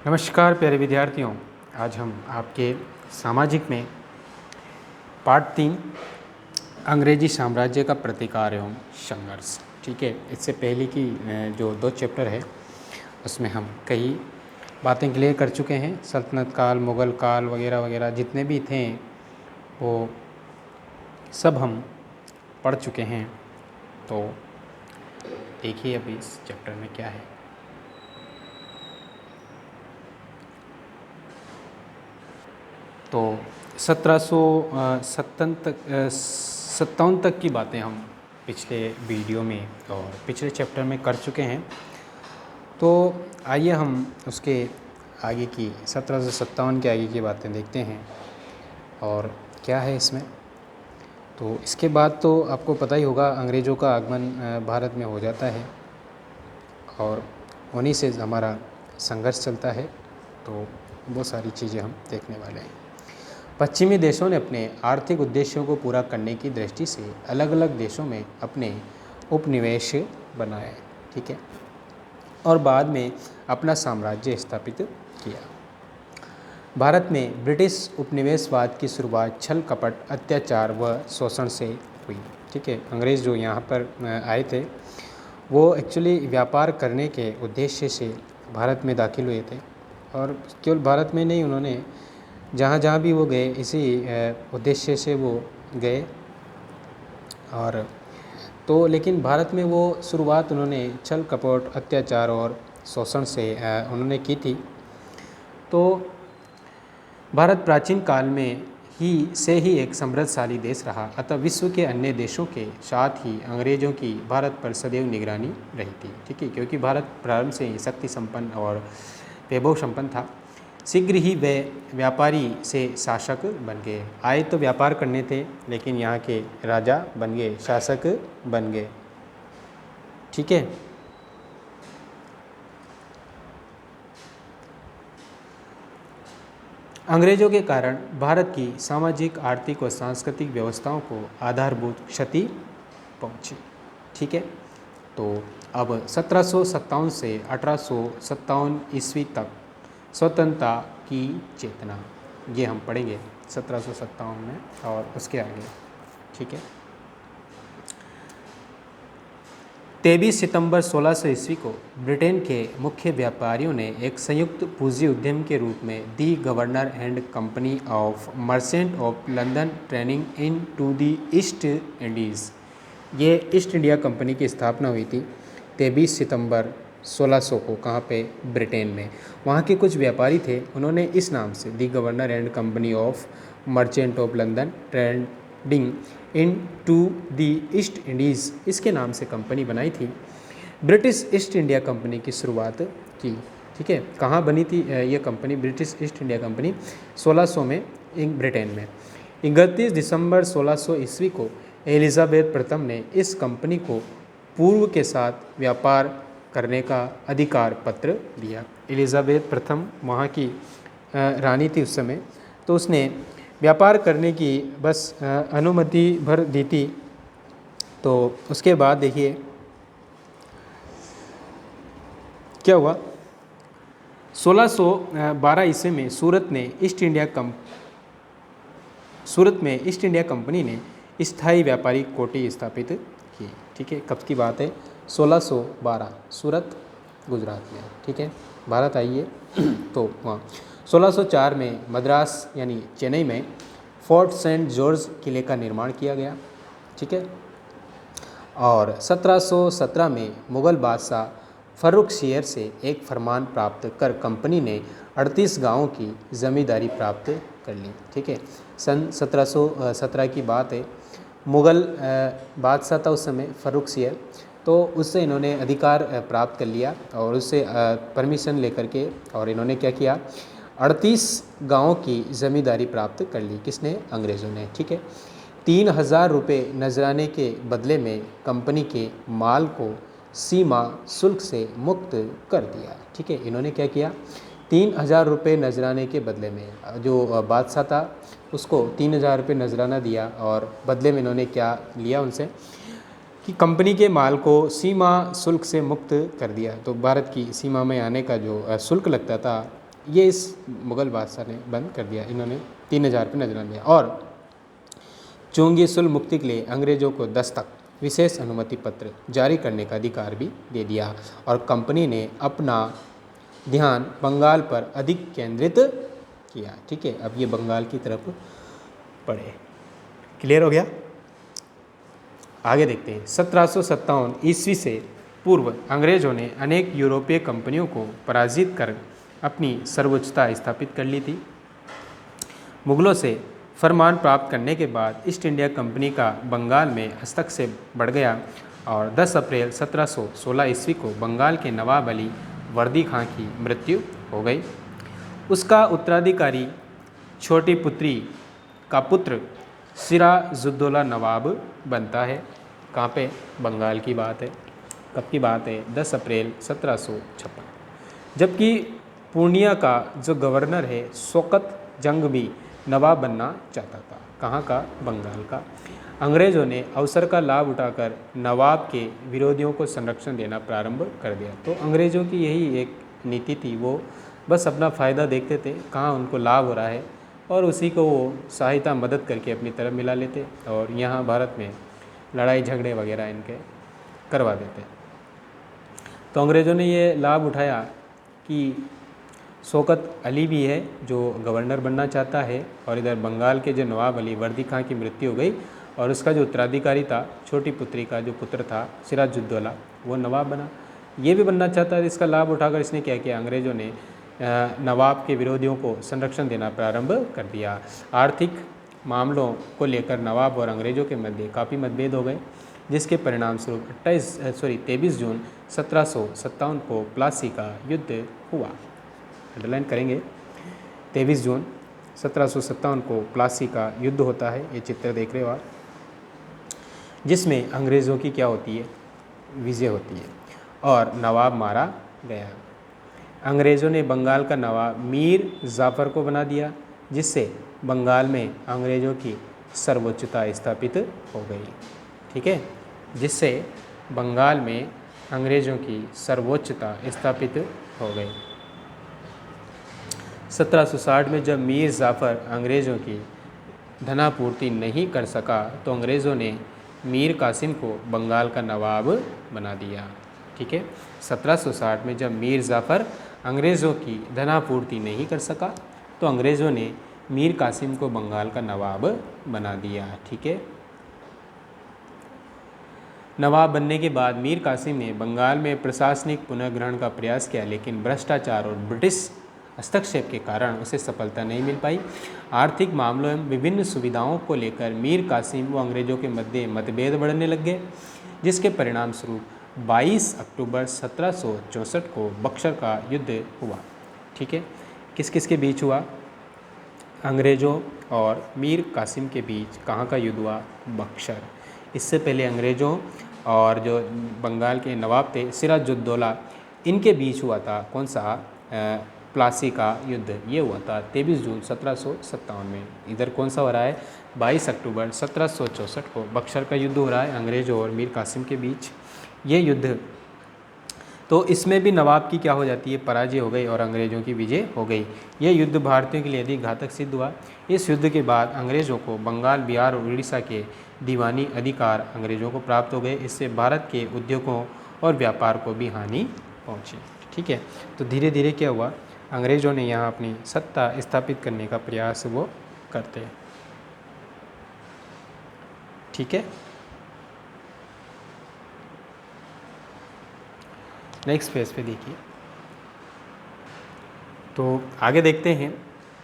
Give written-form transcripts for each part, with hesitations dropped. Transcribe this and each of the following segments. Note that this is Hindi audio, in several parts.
नमस्कार प्यारे विद्यार्थियों, आज हम आपके सामाजिक में पाठ 3 अंग्रेजी साम्राज्य का प्रतिकार एवं संघर्ष। ठीक है, इससे पहले की जो 2 चैप्टर है उसमें हम कई बातें क्लियर कर चुके हैं। सल्तनत काल, मुग़ल काल वगैरह वगैरह जितने भी थे वो सब हम पढ़ चुके हैं। तो देखिए अभी इस चैप्टर में क्या है। तो 1757 तक की बातें हम पिछले वीडियो में और पिछले चैप्टर में कर चुके हैं। तो आइए हम उसके आगे की 1757 के आगे की बातें देखते हैं और क्या है इसमें। तो इसके बाद तो आपको पता ही होगा, अंग्रेज़ों का आगमन भारत में हो जाता है और उन्हीं से हमारा संघर्ष चलता है। तो बहुत सारी चीज़ें हम देखने वाले हैं। पश्चिमी देशों ने अपने आर्थिक उद्देश्यों को पूरा करने की दृष्टि से अलग अलग देशों में अपने उपनिवेश बनाए, ठीक है, और बाद में अपना साम्राज्य स्थापित किया। भारत में ब्रिटिश उपनिवेशवाद की शुरुआत छल कपट, अत्याचार व शोषण से हुई। ठीक है, अंग्रेज़ जो यहाँ पर आए थे वो एक्चुअली व्यापार करने के उद्देश्य से भारत में दाखिल हुए थे और केवल भारत में नहीं, उन्होंने जहाँ जहाँ भी वो गए इसी उद्देश्य से वो गए। और तो लेकिन भारत में वो शुरुआत उन्होंने छल कपट, अत्याचार और शोषण से उन्होंने की थी। तो भारत प्राचीन काल में ही एक समृद्धशाली देश रहा, अतः विश्व के अन्य देशों के साथ ही अंग्रेज़ों की भारत पर सदैव निगरानी रही थी। ठीक है, क्योंकि भारत प्रारंभ से ही शक्ति संपन्न और वैभव संपन्न था। शीघ्र ही वे व्यापारी से शासक बन गए। आए तो व्यापार करने थे, लेकिन यहाँ के राजा बन गए, शासक बन गए। ठीक है, अंग्रेज़ों के कारण भारत की सामाजिक, आर्थिक और सांस्कृतिक व्यवस्थाओं को आधारभूत क्षति पहुँची। ठीक है, तो अब 1757 से 1857 ईस्वी तक स्वतंत्रता की चेतना, ये हम पढ़ेंगे 1757 में और उसके आगे। ठीक है, 23 सितंबर 1600 ईस्वी को ब्रिटेन के मुख्य व्यापारियों ने एक संयुक्त पूंजी उद्यम के रूप में the governor and company of merchant of London trading into the East Indies, ये ईस्ट इंडिया कंपनी की स्थापना हुई थी 23 सितंबर 1600 को। कहाँ पे? ब्रिटेन में। वहाँ के कुछ व्यापारी थे, उन्होंने इस नाम से the governor and company of merchant of London trading into the East Indies, इसके नाम से कंपनी बनाई थी। ब्रिटिश ईस्ट इंडिया कंपनी की शुरुआत की। ठीक है, कहाँ बनी थी ये company? British east India company 1600 में ब्रिटेन में। 31 दिसंबर 1600 ईस्वी को एलिजाबेथ प्रथम ने इस कंपनी को पूर्व के साथ व्यापार करने का अधिकार पत्र दिया। एलिजाबेथ प्रथम वहाँ की रानी थी उस समय, तो उसने व्यापार करने की बस अनुमति भर दी थी। तो उसके बाद देखिए क्या हुआ। 1612 ईस्वी में सूरत में ईस्ट इंडिया कंपनी ने स्थायी व्यापारी कोठी स्थापित की। ठीक है, कब की बात है? 1612, सूरत गुजरात में। ठीक है, भारत आइए तो वहाँ 1604 में मद्रास यानी चेन्नई में फोर्ट सेंट जॉर्ज किले का निर्माण किया गया। ठीक है, और 1717 में मुग़ल बादशाह फर्रुखसियर से एक फरमान प्राप्त कर कंपनी ने 38 गांवों की ज़मींदारी प्राप्त कर ली। ठीक है, सन 1717 की बात है। मुग़ल बादशाह था उस समय फर्रुखसियर, तो उससे इन्होंने अधिकार प्राप्त कर लिया और उससे परमिशन लेकर के और इन्होंने क्या किया, 38 गाँवों की ज़मींदारी प्राप्त कर ली। किसने? अंग्रेज़ों ने। ठीक है, 3000 रुपये नजराने के बदले में कंपनी के माल को सीमा शुल्क से मुक्त कर दिया। ठीक है, इन्होंने क्या किया, 3000 रुपये नजराने के बदले में, जो बादशाह था उसको 3000 रुपये नजराना दिया और बदले में इन्होंने क्या लिया उनसे कि कंपनी के माल को सीमा शुल्क से मुक्त कर दिया। तो भारत की सीमा में आने का जो शुल्क लगता था ये इस मुग़ल बादशाह ने बंद कर दिया। इन्होंने 3000 पे नजराना दिया और चोंगी मुक्ति के लिए अंग्रेज़ों को दस्तक विशेष अनुमति पत्र जारी करने का अधिकार भी दे दिया और कंपनी ने अपना ध्यान बंगाल पर अधिक केंद्रित किया। ठीक है, अब ये बंगाल की तरफ पढ़े। क्लियर हो गया? आगे देखते हैं। 1757 ईस्वी से पूर्व अंग्रेज़ों ने अनेक यूरोपीय कंपनियों को पराजित कर अपनी सर्वोच्चता स्थापित कर ली थी। मुगलों से फरमान प्राप्त करने के बाद ईस्ट इंडिया कंपनी का बंगाल में हस्तक्षेप बढ़ गया और 10 अप्रैल 1716 ईस्वी को बंगाल के नवाब अली वर्दी खां की मृत्यु हो गई। उसका उत्तराधिकारी छोटी पुत्री का पुत्र सिराजुद्दौला नवाब बनता है। कहाँ पे? बंगाल की बात है। कब की बात है? 10 अप्रैल 1756। जबकि पूर्णिया का जो गवर्नर है शौकत जंग भी नवाब बनना चाहता था। कहाँ का? बंगाल का। अंग्रेज़ों ने अवसर का लाभ उठाकर नवाब के विरोधियों को संरक्षण देना प्रारंभ कर दिया। तो अंग्रेज़ों की यही एक नीति थी, वो बस अपना फ़ायदा देखते थे, कहाँ उनको लाभ हो रहा है और उसी को वो सहायता मदद करके अपनी तरफ मिला लेते और यहाँ भारत में लड़ाई झगड़े वगैरह इनके करवा देते। तो अंग्रेज़ों ने ये लाभ उठाया कि शौकत अली भी है जो गवर्नर बनना चाहता है और इधर बंगाल के जो नवाब अली वर्दी खां की मृत्यु हो गई और उसका जो उत्तराधिकारी था छोटी पुत्री का जो पुत्र था सिराजुद्दौला वो नवाब बना। ये भी बनना चाहता है। इसका लाभ उठाकर इसने क्या किया? अंग्रेज़ों ने नवाब के विरोधियों को संरक्षण देना प्रारंभ कर दिया। आर्थिक मामलों को लेकर नवाब और अंग्रेज़ों के मध्य काफ़ी मतभेद हो गए, जिसके परिणाम स्वरूप 23 जून 1757 को प्लासी का युद्ध हुआ। अंडरलाइन करेंगे। 23 जून 1757 को प्लासी का युद्ध होता है। ये चित्र देख रहे हो आप, जिसमें अंग्रेज़ों की क्या होती है? विजय होती है और नवाब मारा गया। अंग्रेज़ों ने बंगाल का नवाब मीर जाफ़र को बना दिया, जिससे बंगाल में अंग्रेज़ों की सर्वोच्चता स्थापित हो गई। ठीक है, जिससे बंगाल में अंग्रेज़ों की सर्वोच्चता स्थापित हो गई। 1760 में जब मीर जाफ़र अंग्रेज़ों की धनापूर्ति नहीं कर सका तो अंग्रेज़ों ने मीर कासिम को बंगाल का नवाब बना दिया। ठीक है, 1760 में जब मीर जाफ़र अंग्रेज़ों की धनापूर्ति नहीं कर सका तो अंग्रेज़ों ने मीर कासिम को बंगाल का नवाब बना दिया। ठीक है, नवाब बनने के बाद मीर कासिम ने बंगाल में प्रशासनिक पुनर्ग्रहण का प्रयास किया, लेकिन भ्रष्टाचार और ब्रिटिश हस्तक्षेप के कारण उसे सफलता नहीं मिल पाई। आर्थिक मामलों में विभिन्न सुविधाओं को लेकर मीर कासिम व अंग्रेज़ों के मध्य मतभेद बढ़ने लग गए, जिसके परिणाम स्वरूप 22 अक्टूबर 1764 को बक्सर का युद्ध हुआ। ठीक है, किस किस के बीच हुआ? अंग्रेज़ों और मीर कासिम के बीच कहाँ का युद्ध हुआ? बक्सर। इससे पहले अंग्रेज़ों और जो बंगाल के नवाब थे सिराजुद्दौला, इनके बीच हुआ था कौन सा? प्लासी का युद्ध। ये हुआ था 23 जून 1757 में। इधर कौन सा हो रहा है? 22 अक्टूबर 1764 को बक्सर का युद्ध हो रहा है अंग्रेज़ों और मीर कासिम के बीच। ये युद्ध, तो इसमें भी नवाब की क्या हो जाती है? पराजय हो गई और अंग्रेज़ों की विजय हो गई। ये युद्ध भारतीयों के लिए अधिक घातक सिद्ध हुआ। इस युद्ध के बाद अंग्रेज़ों को बंगाल, बिहार और उड़ीसा के दीवानी अधिकार अंग्रेज़ों को प्राप्त हो गए। इससे भारत के उद्योगों और व्यापार को भी हानि पहुँची। ठीक है, तो धीरे धीरे क्या हुआ? अंग्रेज़ों ने यहाँ अपनी सत्ता स्थापित करने का प्रयास वो करते हैं। ठीक है, नेक्स्ट पेज पे देखिए। तो आगे देखते हैं।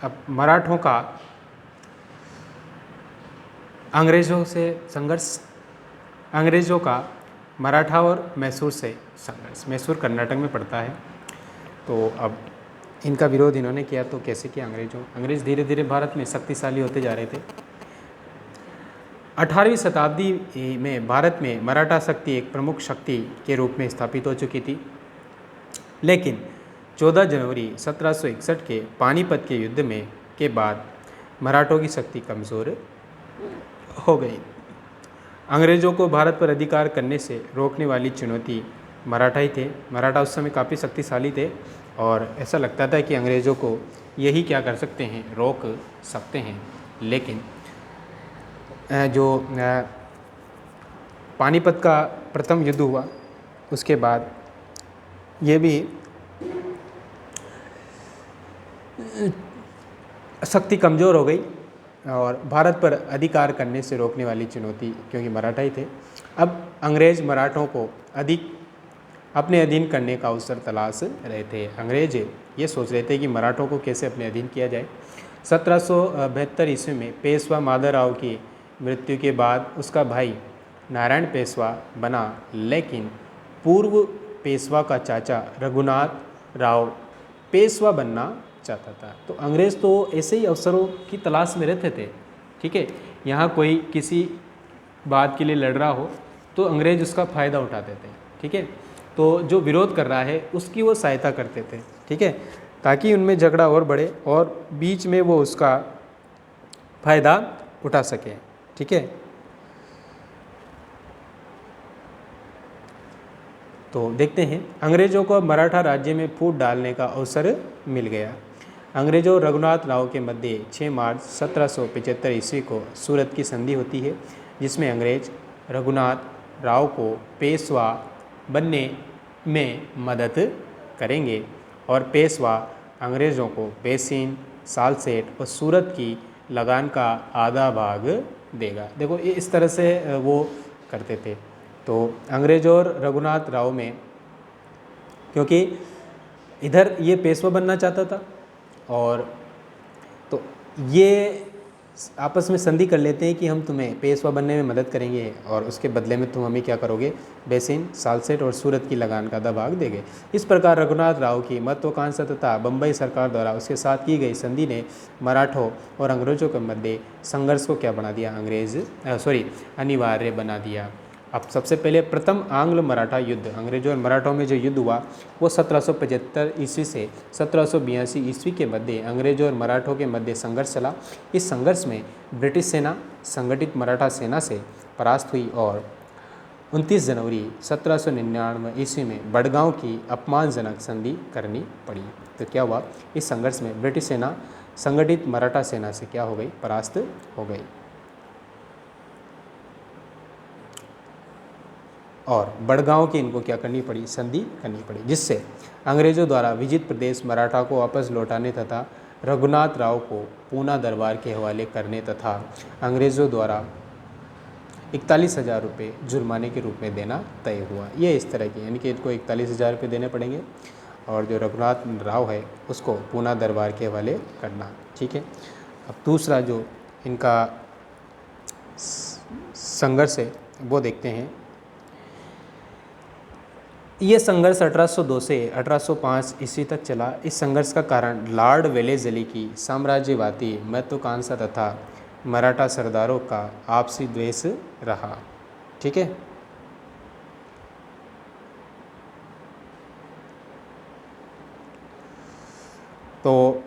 अब मराठों का अंग्रेज़ों से संघर्ष, अंग्रेज़ों का मराठा और मैसूर से संघर्ष। मैसूर कर्नाटक में पड़ता है। तो अब इनका विरोध इन्होंने किया, तो कैसे किया? अंग्रेज़ धीरे धीरे भारत में शक्तिशाली होते जा रहे थे। 18वीं शताब्दी में भारत में मराठा शक्ति एक प्रमुख शक्ति के रूप में स्थापित हो चुकी थी, लेकिन 14 जनवरी 1761 के पानीपत के युद्ध में के बाद मराठों की शक्ति कमज़ोर हो गई। अंग्रेज़ों को भारत पर अधिकार करने से रोकने वाली चुनौती मराठा ही थे। मराठा उस समय काफ़ी शक्तिशाली थे और ऐसा लगता था कि अंग्रेज़ों को यही क्या कर सकते हैं, रोक सकते हैं। लेकिन जो पानीपत का प्रथम युद्ध हुआ उसके बाद ये भी शक्ति कमज़ोर हो गई और भारत पर अधिकार करने से रोकने वाली चुनौती, क्योंकि मराठा ही थे, अब अंग्रेज़ मराठों को अधिक अपने अधीन करने का अवसर तलाश रहे थे। अंग्रेज ये सोच रहे थे कि मराठों को कैसे अपने अधीन किया जाए। 1772 ईस्वी में पेशवा माधवराव की मृत्यु के बाद उसका भाई नारायण पेशवा बना, लेकिन पूर्व पेशवा का चाचा रघुनाथ राव पेशवा बनना चाहता था। तो अंग्रेज़ तो ऐसे ही अवसरों की तलाश में रहते थे। ठीक है, यहाँ कोई किसी बात के लिए लड़ रहा हो तो अंग्रेज़ उसका फ़ायदा उठाते थे। ठीक है, तो जो विरोध कर रहा है उसकी वो सहायता करते थे। ठीक है, ताकि उनमें झगड़ा और बढ़े और बीच में वो उसका फ़ायदा उठा सके। ठीक है, तो देखते हैं, अंग्रेज़ों को मराठा राज्य में फूट डालने का अवसर मिल गया। अंग्रेज़ों और रघुनाथ राव के मध्य 6 मार्च 1775 ईस्वी को सूरत की संधि होती है, जिसमें अंग्रेज रघुनाथ राव को पेशवा बनने में मदद करेंगे और पेशवा अंग्रेज़ों को बेसिन, सालसेट और सूरत की लगान का आधा भाग देगा। देखो ये इस तरह से वो करते थे। तो अंग्रेज और रघुनाथ राव में, क्योंकि इधर ये पेशवा बनना चाहता था और तो ये आपस में संधि कर लेते हैं कि हम तुम्हें पेशवा बनने में मदद करेंगे और उसके बदले में तुम हमें क्या करोगे, बेसिन, सालसेट और सूरत की लगान का आधा भाग देंगे। इस प्रकार रघुनाथ राव की महत्वाकांक्षा तथा बम्बई सरकार द्वारा उसके साथ की गई संधि ने मराठों और अंग्रेज़ों के मध्य संघर्ष को क्या बना दिया, अनिवार्य बना दिया। अब सबसे पहले प्रथम आंग्ल मराठा युद्ध, अंग्रेजों और मराठों में जो युद्ध हुआ वो 1775 ईस्वी से 1782 ईस्वी के मध्य अंग्रेजों और मराठों के मध्य संघर्ष चला। इस संघर्ष में ब्रिटिश सेना संगठित मराठा सेना से परास्त हुई और 29 जनवरी 1799 ईस्वी में बड़गांव की अपमानजनक संधि करनी पड़ी। तो क्या हुआ, इस संघर्ष में ब्रिटिश सेना संगठित मराठा सेना से क्या हो गई, परास्त हो गई और बड़गांव की इनको क्या करनी पड़ी, संधि करनी पड़ी, जिससे अंग्रेज़ों द्वारा विजित प्रदेश मराठा को वापस लौटाने तथा रघुनाथ राव को पूना दरबार के हवाले करने तथा अंग्रेज़ों द्वारा 41,000 रुपये जुर्माने के रूप में देना तय हुआ। ये इस तरह की, यानी कि इनको 41,000 रुपये देने पड़ेंगे और जो रघुनाथ राव है उसको पूना दरबार के हवाले करना। ठीक है, अब दूसरा जो इनका संघर्ष है वो देखते हैं। ये संघर्ष 1802 से 1805 ईस्वी तक चला। इस संघर्ष का कारण लॉर्ड वेलेज़ली की साम्राज्यवादी महत्वाकांक्षा तथा मराठा सरदारों का आपसी द्वेष रहा। ठीक है, तो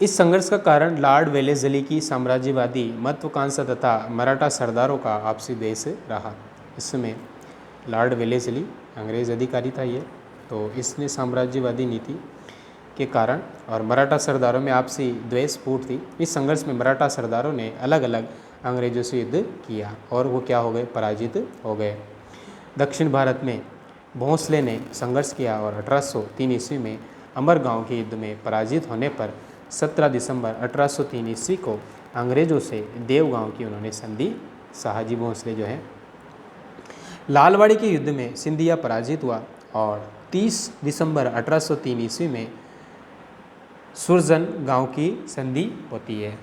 इस संघर्ष का कारण लॉर्ड वेलेज़ली की साम्राज्यवादी महत्वाकांक्षा तथा मराठा सरदारों का आपसी द्वेष रहा। इसमें लॉर्ड वेलेज़ली अंग्रेज़ अधिकारी था ये, तो इसने साम्राज्यवादी नीति के कारण और मराठा सरदारों में आपसी द्वेष फूट थी। इस संघर्ष में मराठा सरदारों ने अलग अलग अंग्रेज़ों से युद्ध किया और वो क्या हो गए, पराजित हो गए। दक्षिण भारत में भोंसले ने संघर्ष किया और 1803 ईस्वी में अमरगांव के युद्ध में पराजित होने पर 17 दिसंबर 1803 ईस्वी को अंग्रेज़ों से देवगांव की उन्होंने संधि, शाहजी भोंसले जो है। लालवाड़ी के युद्ध में सिंधिया पराजित हुआ और 30 दिसंबर 1803 ईस्वी में सुरजन गांव की संधि होती है।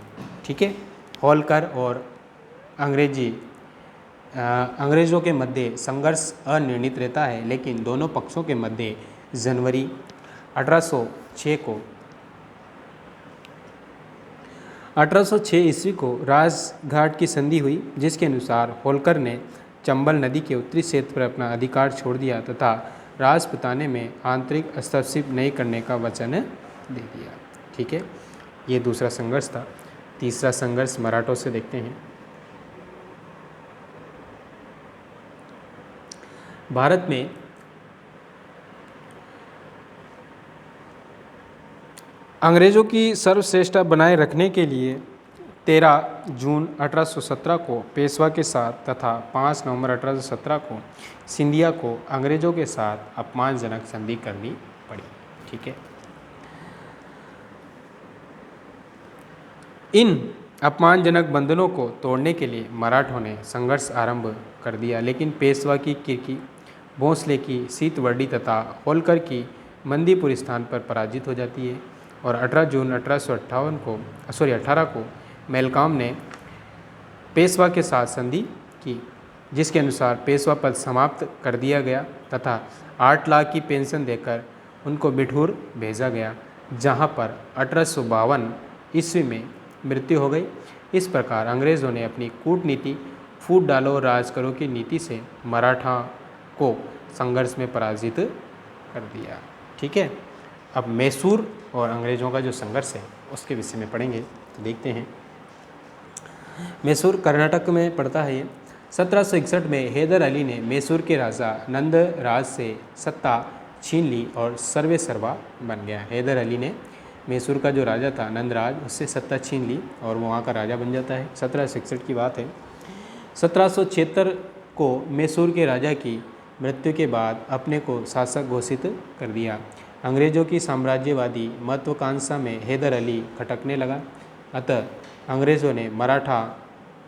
ठीक है, होलकर और अंग्रेज़ों के मध्य संघर्ष अनिर्णित रहता है, लेकिन दोनों पक्षों के मध्य जनवरी 1806 ईस्वी को राजघाट की संधि हुई, जिसके अनुसार होलकर ने चंबल नदी के उत्तरी क्षेत्र पर अपना अधिकार छोड़ दिया तथा राजपुताने में आंतरिक हस्तक्षेप नहीं करने का वचन दे दिया। ठीक है, ये दूसरा संघर्ष था। तीसरा संघर्ष मराठों से देखते हैं। भारत में अंग्रेज़ों की सर्वश्रेष्ठता बनाए रखने के लिए 13 जून 1817 को पेशवा के साथ तथा 5 नवंबर 1817 को सिंधिया को अंग्रेज़ों के साथ अपमानजनक संधि करनी पड़ी। ठीक है, इन अपमानजनक बंधनों को तोड़ने के लिए मराठों ने संघर्ष आरंभ कर दिया, लेकिन पेशवा की किरकी, भोंसले की सीतवर्डी तथा होलकर की मंदीपुर स्थान पर पराजित हो जाती है और 18 जून 18 को मेलकॉम ने पेशवा के साथ संधि की, जिसके अनुसार पेशवा पद समाप्त कर दिया गया तथा 8 लाख की पेंशन देकर उनको बिठूर भेजा गया, जहां पर 1852 ईस्वी में मृत्यु हो गई। इस प्रकार अंग्रेज़ों ने अपनी कूटनीति फूट डालो और राज करो की नीति से मराठा को संघर्ष में पराजित कर दिया। ठीक है, अब मैसूर और अंग्रेज़ों का जो संघर्ष है उसके विषय में पढ़ेंगे, तो देखते हैं। मैसूर कर्नाटक में पड़ता है। 1761 में हैदर अली ने मैसूर के राजा नंद राज से सत्ता छीन ली और सर्वे सर्वा बन गया। हैदर अली ने मैसूर का जो राजा था नंदराज, उससे सत्ता छीन ली और वो वहाँ का राजा बन जाता है। 1761 की बात है। 1776 को मैसूर के राजा की मृत्यु के बाद अपने को शासक घोषित कर दिया। अंग्रेज़ों की साम्राज्यवादी महत्वाकांक्षा में हैदर अली खटकने लगा, अतः अंग्रेज़ों ने मराठा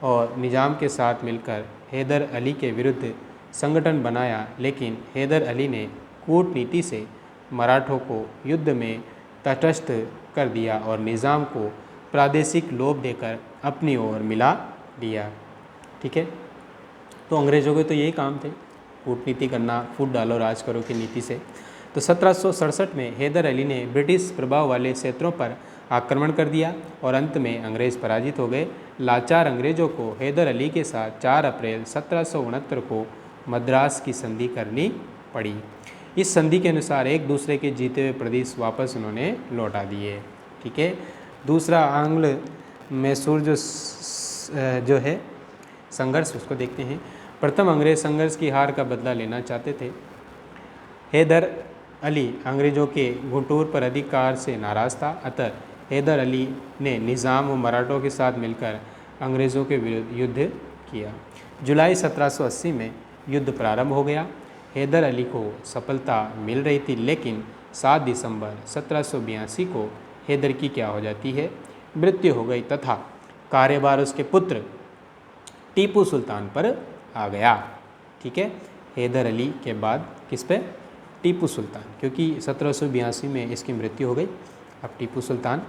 और निज़ाम के साथ मिलकर हैदर अली के विरुद्ध संगठन बनाया, लेकिन हैदर अली ने कूटनीति से मराठों को युद्ध में तटस्थ कर दिया और निज़ाम को प्रादेशिक लोभ देकर अपनी ओर मिला दिया। ठीक है, तो अंग्रेज़ों के तो यही काम थे, कूटनीति करना, फूट डालो राज करो की नीति से। तो 1767 में हैदर अली ने ब्रिटिश प्रभाव वाले क्षेत्रों पर आक्रमण कर दिया और अंत में अंग्रेज़ पराजित हो गए। लाचार अंग्रेज़ों को हैदर अली के साथ 4 अप्रैल 1769 को मद्रास की संधि करनी पड़ी। इस संधि के अनुसार एक दूसरे के जीते हुए प्रदेश वापस उन्होंने लौटा दिए। ठीक है, दूसरा आंग्ल मैसूर जो है संघर्ष, उसको देखते हैं। प्रथम अंग्रेज संघर्ष की हार का बदला लेना चाहते थे। हैदर अली अंग्रेज़ों के गुंटूर पर अधिकार से नाराज़ था, अतः हैदर अली ने निज़ाम व मराठों के साथ मिलकर अंग्रेज़ों के विरुद्ध युद्ध किया। जुलाई 1780 में युद्ध प्रारंभ हो गया। हैदर अली को सफलता मिल रही थी, लेकिन 7 दिसंबर 1782 को हैदर की क्या हो जाती है, मृत्यु हो गई तथा कार्यभार उसके पुत्र टीपू सुल्तान पर आ गया। ठीक है, हैदर अली के बाद किस पे, टीपू सुल्तान, क्योंकि 1782 में इसकी मृत्यु हो गई। अब टीपू सुल्तान,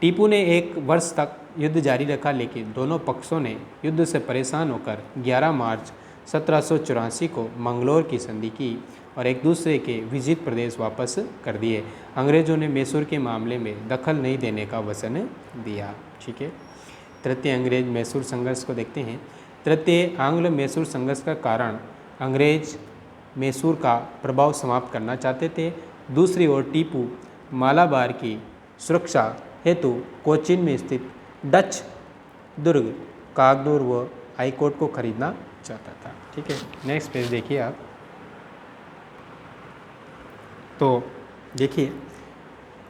टीपू ने 1 वर्ष तक युद्ध जारी रखा, लेकिन दोनों पक्षों ने युद्ध से परेशान होकर 11 मार्च 1784 को मंगलोर की संधि की और एक दूसरे के विजित प्रदेश वापस कर दिए। अंग्रेज़ों ने मैसूर के मामले में दखल नहीं देने का वचन दिया। ठीक है, तृतीय अंग्रेज मैसूर संघर्ष को देखते हैं। तृतीय आंग्ल मैसूर संघर्ष का कारण अंग्रेज मैसूर का प्रभाव समाप्त करना चाहते थे। दूसरी ओर टीपू मालाबार की सुरक्षा हेतु कोचीन में स्थित डच दुर्ग कागदूर व हाईकोर्ट को खरीदना चाहता था। ठीक है, नेक्स्ट पेज देखिए आप। तो देखिए,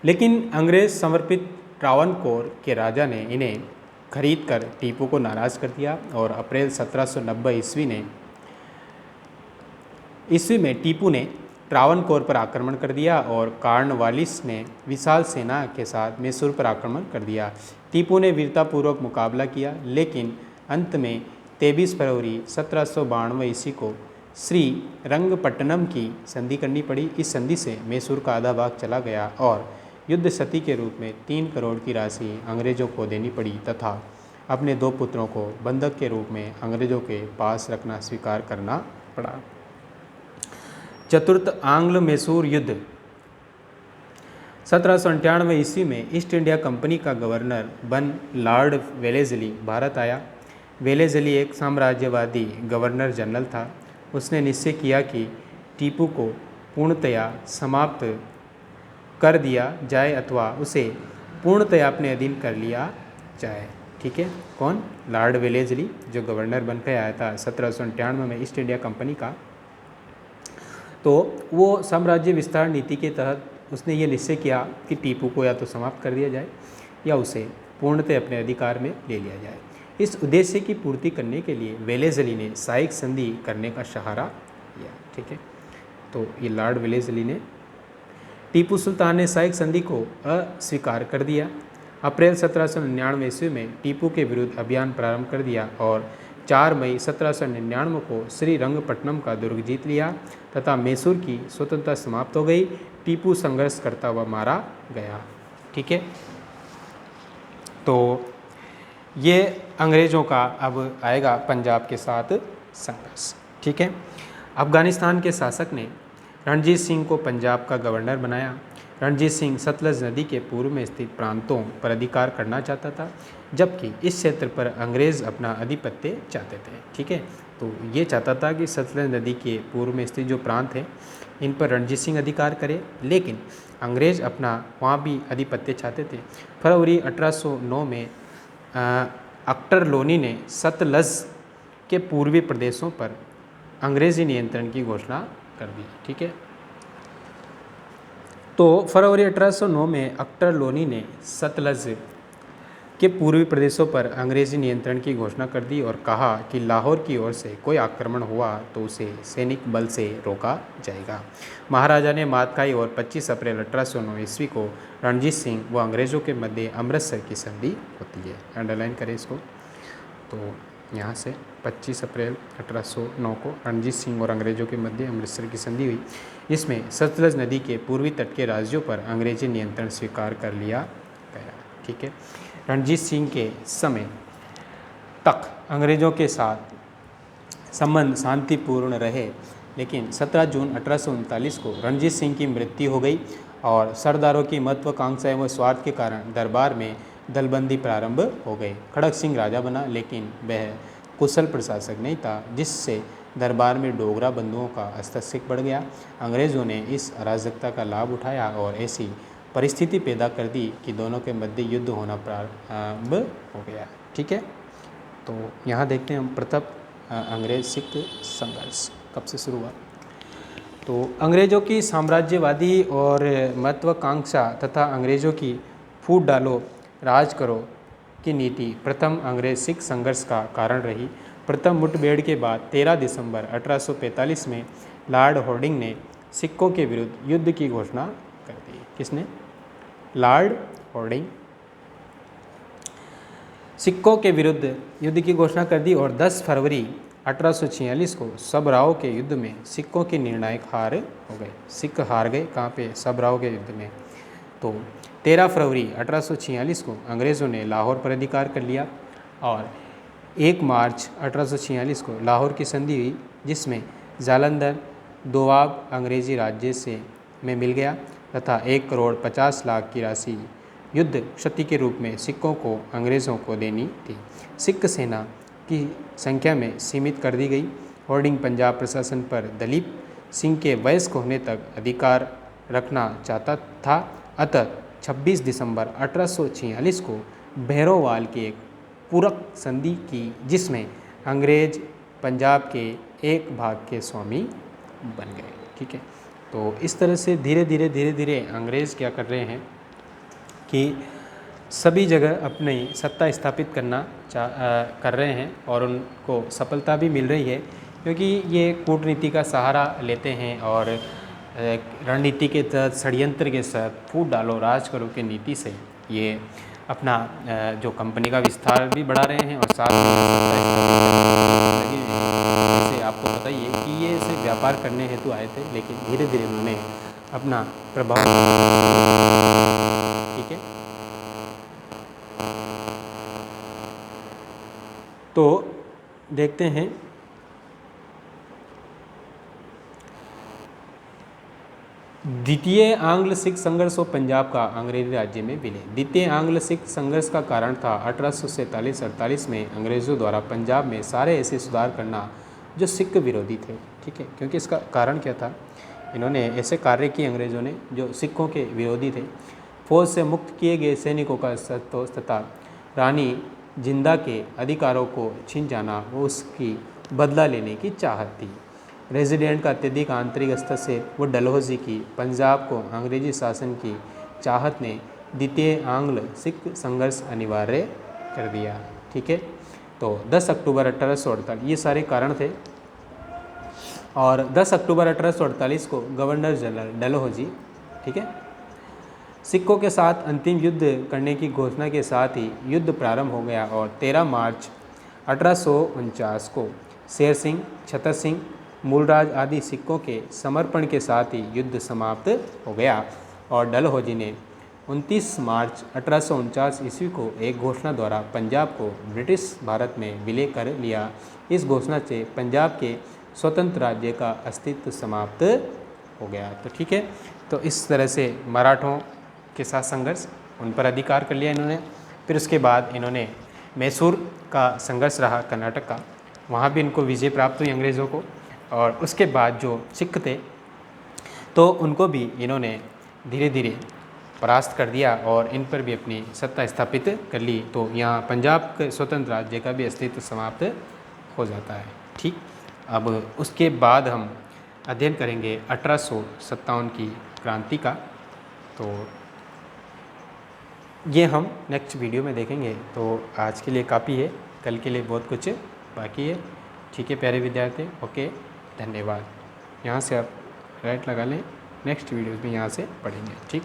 लेकिन अंग्रेज समर्पित ट्रावनकोर के राजा ने इन्हें खरीद कर टीपू को नाराज़ कर दिया और अप्रैल 1790 ईस्वी में टीपू ने ट्रावनकोर पर आक्रमण कर दिया और कार्नवालिस ने विशाल सेना के साथ मैसूर पर आक्रमण कर दिया। टीपू ने वीरतापूर्वक मुकाबला किया, लेकिन अंत में 23 फरवरी 1792 ईस्वी को श्री रंगपट्टनम की संधि करनी पड़ी। इस संधि से मैसूर का आधा भाग चला गया और युद्ध क्षति के रूप में 3 करोड़ की राशि अंग्रेज़ों को देनी पड़ी तथा अपने 2 पुत्रों को बंधक के रूप में अंग्रेज़ों के पास रखना स्वीकार करना पड़ा। चतुर्थ आंग्ल मैसूर युद्ध। 1798 ईस्वी में ईस्ट इंडिया कंपनी का गवर्नर बन लॉर्ड वेलेज़ली भारत आया। वेलेज़ली एक साम्राज्यवादी गवर्नर जनरल था। उसने निश्चय किया कि टीपू को पूर्णतया समाप्त कर दिया जाए अथवा उसे पूर्णतया अपने अधीन कर लिया जाए। ठीक है, कौन, लॉर्ड वेलेज़ली, जो गवर्नर बनकर आया था 1798 में ईस्ट इंडिया कंपनी का। तो वो साम्राज्य विस्तार नीति के तहत उसने ये निश्चय किया कि टीपू को या तो समाप्त कर दिया जाए या उसे पूर्णतः अपने अधिकार में ले लिया जाए। इस उद्देश्य की पूर्ति करने के लिए वेलेज़ली ने साइक संधि करने का सहारा लिया। ठीक है, तो ये लॉर्ड वेलेज़ली ने, टीपू सुल्तान ने साइक संधि को अस्वीकार कर दिया। अप्रैल 1799 ईस्वी में टीपू के विरुद्ध अभियान प्रारंभ कर दिया और 4 मई 1799 को श्रीरंगपट्टनम का दुर्ग जीत लिया तथा मैसूर की स्वतंत्रता समाप्त हो गई। टीपू संघर्ष करता हुआ मारा गया। ठीक है, तो ये अंग्रेज़ों का अब आएगा पंजाब के साथ संघर्ष। ठीक है, अफगानिस्तान के शासक ने रणजीत सिंह को पंजाब का गवर्नर बनाया। रणजीत सिंह सतलज नदी के पूर्व में स्थित प्रांतों पर अधिकार करना चाहता था, जबकि इस क्षेत्र पर अंग्रेज़ अपना आधिपत्य चाहते थे। ठीक है, तो ये चाहता था कि सतलज नदी के पूर्व में स्थित जो प्रांत हैं इन पर रणजीत सिंह अधिकार करे, लेकिन अंग्रेज़ अपना वहाँ भी आधिपत्य चाहते थे। फरवरी 1809 में अख्तर लोनी ने सतलज के पूर्वी प्रदेशों पर अंग्रेज़ी नियंत्रण की घोषणा कर दी। ठीक है, तो फरवरी 1809 में अख्तर लोनी ने सतलज के पूर्वी प्रदेशों पर अंग्रेज़ी नियंत्रण की घोषणा कर दी और कहा कि लाहौर की ओर से कोई आक्रमण हुआ तो उसे सैनिक बल से रोका जाएगा। महाराजा ने मात खाई और 25 अप्रैल 1809 ईस्वी को रणजीत सिंह व अंग्रेज़ों के मध्य अमृतसर की संधि होती है। अंडरलाइन करें इसको। तो यहाँ से 25 अप्रैल 1809 को रणजीत सिंह और अंग्रेज़ों के मध्य अमृतसर की संधि हुई। इसमें सतलज नदी के पूर्वी तट के राज्यों पर अंग्रेजी नियंत्रण स्वीकार कर लिया गया। ठीक है, रणजीत सिंह के समय तक अंग्रेज़ों के साथ संबंध शांतिपूर्ण रहे, लेकिन 17 जून 1839 को रणजीत सिंह की मृत्यु हो गई और सरदारों की महत्वाकांक्षा एवं स्वार्थ के कारण दरबार में दलबंदी प्रारंभ हो गई। खड़क सिंह राजा बना, लेकिन वह कुशल प्रशासक नहीं था, जिससे दरबार में डोगरा बंधुओं का हस्तक्षेप बढ़ गया। अंग्रेज़ों ने इस अराजकता का लाभ उठाया और ऐसी परिस्थिति पैदा कर दी कि दोनों के मध्य युद्ध होना प्रारंभ हो गया। ठीक है, तो यहाँ देखते हैं हम प्रथम अंग्रेज सिख संघर्ष कब से शुरू हुआ। तो अंग्रेज़ों की साम्राज्यवादी और महत्वाकांक्षा तथा अंग्रेज़ों की फूट डालो राज करो की नीति प्रथम अंग्रेज सिख संघर्ष का कारण रही। प्रथम मुठभेड़ के बाद 13 दिसंबर 1845 में लॉर्ड हॉर्डिंग ने सिखों के विरुद्ध युद्ध की घोषणा कर दी। किसने? लॉर्ड हॉर्डिंग सिखों के विरुद्ध युद्ध की घोषणा कर दी और 10 फरवरी 1846 को सबराव के युद्ध में सिखों की निर्णायक हार हो गए। सिख हार गए कहाँ पे? सबराव के युद्ध में। तो 13 फरवरी 1846 को अंग्रेज़ों ने लाहौर पर अधिकार कर लिया और 1 मार्च 1846 को लाहौर की संधि हुई, जिसमें जालंधर दोआब अंग्रेज़ी राज्य से में मिल गया तथा 1 करोड़ 50 लाख की राशि युद्ध क्षति के रूप में सिखों को अंग्रेज़ों को देनी थी। सिख सेना की संख्या में सीमित कर दी गई। हॉर्डिंग पंजाब प्रशासन पर दलीप सिंह के वयस्क होने तक अधिकार रखना चाहता था। अतः 26 दिसंबर 1846 को भैरोवाल की एक पूरक संधि की, जिसमें अंग्रेज पंजाब के एक भाग के स्वामी बन गए। ठीक है, तो इस तरह से धीरे धीरे अंग्रेज़ क्या कर रहे हैं कि सभी जगह अपनी सत्ता स्थापित करना कर रहे हैं और उनको सफलता भी मिल रही है, क्योंकि ये कूटनीति का सहारा लेते हैं और रणनीति के तहत षड्यंत्र के साथ फूट डालो राज करो की नीति से ये अपना जो कंपनी का विस्तार भी बढ़ा रहे हैं और साथ में लगे हैं। जैसे आपको पता ही है कि ये सिर्फ व्यापार करने हेतु आए थे, लेकिन धीरे धीरे उन्होंने अपना प्रभाव। ठीक है, तो देखते हैं द्वितीय आंग्ल सिख संघर्ष और पंजाब का अंग्रेजी राज्य में विलय। द्वितीय आंग्ल सिख संघर्ष का कारण था 1847-48 में अंग्रेज़ों द्वारा पंजाब में सारे ऐसे सुधार करना जो सिख विरोधी थे। ठीक है, क्योंकि इसका कारण क्या था? इन्होंने ऐसे कार्य किए अंग्रेज़ों ने जो सिखों के विरोधी थे। फौज से मुक्त किए गए सैनिकों का संतोष तथा रानी जिंदा के अधिकारों को छीन जाना वो उसकी बदला लेने की चाहत थी। रेजिडेंट का अत्यधिक आंतरिक स्तर से वो डलहौजी की पंजाब को अंग्रेजी शासन की चाहत ने द्वितीय आंग्ल सिख संघर्ष अनिवार्य कर दिया। ठीक है, तो 10 अक्टूबर 1848 ये सारे कारण थे। और 10 अक्टूबर 1848 को गवर्नर जनरल डलहौजी, ठीक है, सिखों के साथ अंतिम युद्ध करने की घोषणा के साथ ही युद्ध प्रारंभ हो गया और 13 मार्च 1849 को शेर सिंह, छतर सिंह, मूलराज आदि सिखों के समर्पण के साथ ही युद्ध समाप्त हो गया। और डलहौजी ने 29 मार्च 1849 ईस्वी को एक घोषणा द्वारा पंजाब को ब्रिटिश भारत में विलय कर लिया। इस घोषणा से पंजाब के स्वतंत्र राज्य का अस्तित्व समाप्त हो गया। तो ठीक है, तो इस तरह से मराठों के साथ संघर्ष, उन पर अधिकार कर लिया इन्होंने। फिर उसके बाद इन्होंने मैसूर का संघर्ष रहा कर्नाटक का, वहाँ भी इनको विजय प्राप्त हुई अंग्रेज़ों को। और उसके बाद जो सिख थे तो उनको भी इन्होंने धीरे धीरे परास्त कर दिया और इन पर भी अपनी सत्ता स्थापित कर ली। तो यहाँ पंजाब के स्वतंत्र राज्य का भी अस्तित्व समाप्त हो जाता है। ठीक, अब उसके बाद हम अध्ययन करेंगे 1857 की क्रांति का। तो ये हम नेक्स्ट वीडियो में देखेंगे। तो आज के लिए काफ़ी है, कल के लिए बहुत कुछ बाकी है। ठीक है प्यारे विद्यार्थी, ओके, धन्यवाद। यहाँ से आप राइट लगा लें, नेक्स्ट वीडियो में यहाँ से पढ़ेंगे। ठीक।